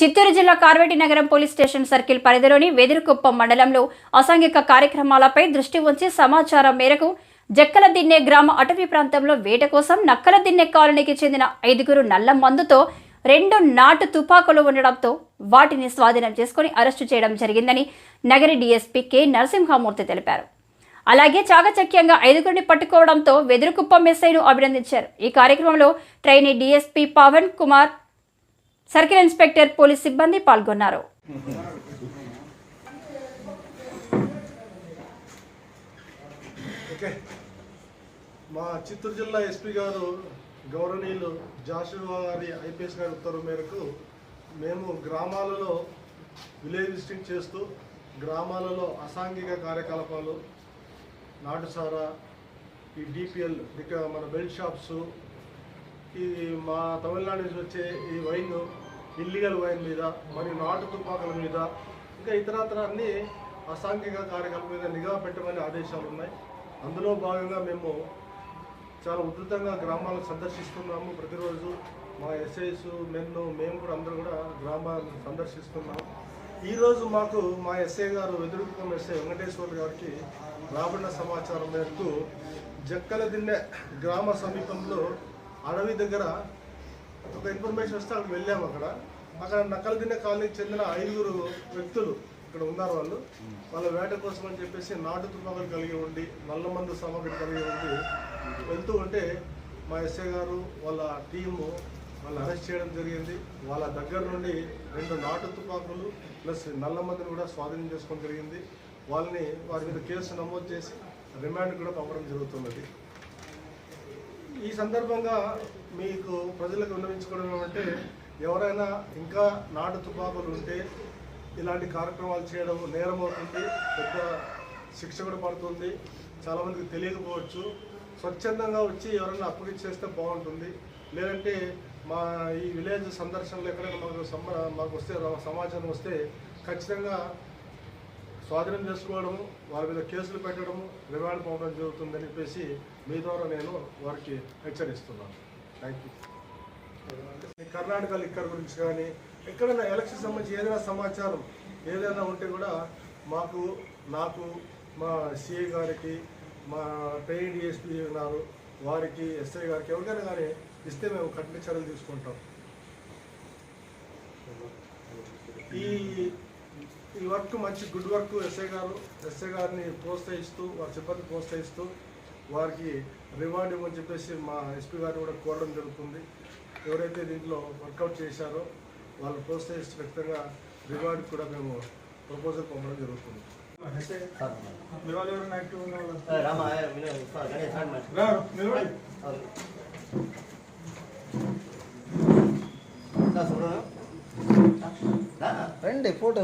చిత్తూరు జిల్లా కార్వేటి నగరం police station circle పరిధిలోని వెదురుకుప్పం మండలంలో అసాంఘిక కార్యక్రమాలపై దృష్టి ఉంచి సమాచారం మేరకు జక్కలదిన్నె గ్రామ అటవీ ప్రాంతంలో వేట కోసం నక్కలదిన్నె కాలనీకి చెందిన 5 నల్ల మందుతో 2 నాటు తుపాకులు ఉండడంతో వాటిని స్వాధీనం చేసుకుని అరెస్టు చేయడం జరిగిందని నగరి డీఎస్పీ కె నరసింహమూర్తి తెలిపారు. అలాగే చాకచక్యంగా 5 పట్టుకోవడంతో వెదురుకుప్పం ఎస్ఐను అభినందించారు. ఈ కార్యక్రమంలో trainee DSP Pavan Kumar, circle inspector, police సిబ్బంది పాల్గొన్నారు. మా చిత్తూరు జిల్లా ఎస్పీ గారు గౌరవనీయులు జాషువా గారి ఐపీఎస్ గారి ఉత్తర్వు మేరకు మేము గ్రామాలలో విలేజ్ విజిటింగ్ చేస్తూ గ్రామాలలో అసాంఘిక కార్యకలాపాలు, నాటుసారా, ఈ డిపిఎల్ మన బెల్ట్ షాప్స్, ఈ మా తమిళనాడు నుంచి వచ్చే ఈ వైన్, ఇల్లీగల్ వైన్ మీద మరియు నాటు తుపాకుల మీద ఇంకా ఇతరత్ర అన్ని అసాంఘిక కార్యకలాపాల మీద నిఘా పెట్టమని ఆదేశాలు ఉన్నాయి. అందులో భాగంగా మేము చాలా ఉధృతంగా గ్రామాలను సందర్శిస్తున్నాము. ప్రతిరోజు మా ఎస్ఐస్ మేము కూడా అందరూ కూడా గ్రామాలను సందర్శిస్తున్నాము. ఈరోజు మాకు మా ఎస్ఐ గారు వెదురుకుప్పం ఎస్ఐ వెంకటేశ్వర్ గారికి రాబడిన సమాచారం మేరకు జక్కలదిన్నె గ్రామ సమీపంలో అడవి దగ్గర ఒక ఇన్ఫర్మేషన్ వస్తే అక్కడికి వెళ్ళాము. అక్కడ నక్కలదిన్నె కాలనీకి చెందిన 5 వ్యక్తులు ఇక్కడ ఉన్నారు. వాళ్ళ వేట కోసం అని చెప్పేసి నాటు తుపాకులు కలిగి ఉండి, నల్ల మందు సామాగ్రి కలిగి ఉండి వెళ్తూ ఉంటే మా ఎస్ఐ గారు వాళ్ళ టీము వాళ్ళు అరెస్ట్ చేయడం జరిగింది. వాళ్ళ దగ్గర నుండి 2 నాటు తుపాకులు ప్లస్ నల్ల మందుని కూడా స్వాధీనం చేసుకోవడం జరిగింది. వారి మీద కేసు నమోదు చేసి రిమాండ్ కూడా పంపడం జరుగుతున్నది. ఈ సందర్భంగా మీకు ప్రజలకు విన్నవించుకోవడం ఏమంటే, ఎవరైనా ఇంకా నాటు తుపాకులు ఉంటే ఇలాంటి కార్యక్రమాలు చేయడం నేరం అవుతుంది, పెద్ద శిక్ష కూడా పడుతుంది. చాలామందికి తెలియకపోవచ్చు. స్వచ్ఛందంగా వచ్చి ఎవరైనా అప్పగిచ్చేస్తే బాగుంటుంది. లేదంటే మా ఈ విలేజ్ సందర్శనలు ఎక్కడైనా మాకు వస్తే సమాచారం వస్తే ఖచ్చితంగా స్వాధీనం చేసుకోవడము, వారి మీద కేసులు పెట్టడము, రిమాండ్ పంపడం జరుగుతుందని చెప్పేసి మీ ద్వారా నేను వారికి హెచ్చరిస్తున్నాను. Thank you. కర్ణాటక లిక్కర్ గురించి కానీ ఎక్కడైనా ఎలక్షన్ సంబంధించి ఏదైనా సమాచారం ఏదైనా ఉంటే కూడా నాకు మా సిఐ గారికి, మా ట్రైన్ డిఎస్పీ ఉన్నారు, వారికి ఎస్ఐ గారికి ఎవరికైనా కానీ ఇస్తే మేము కఠిన చర్యలు తీసుకుంటాం. ఈ వర్క్ మంచి గుడ్ వర్క్ ఎస్ఐ గారిని ప్రోత్సహిస్తూ, వారి సిబ్బంది ప్రోత్సహిస్తూ వారికి రివార్డ్ ఇవ్వని చెప్పేసి మా ఎస్పీ గారిని కూడా కోరడం జరుగుతుంది. ఎవరైతే దీంట్లో వర్కౌట్ చేశారో వాళ్ళు ప్రోత్సహిస్తూ ఖచ్చితంగా రివార్డ్ కూడా మేము ప్రపోజల్ పంపడం జరుగుతుంది. రండి ఫోటో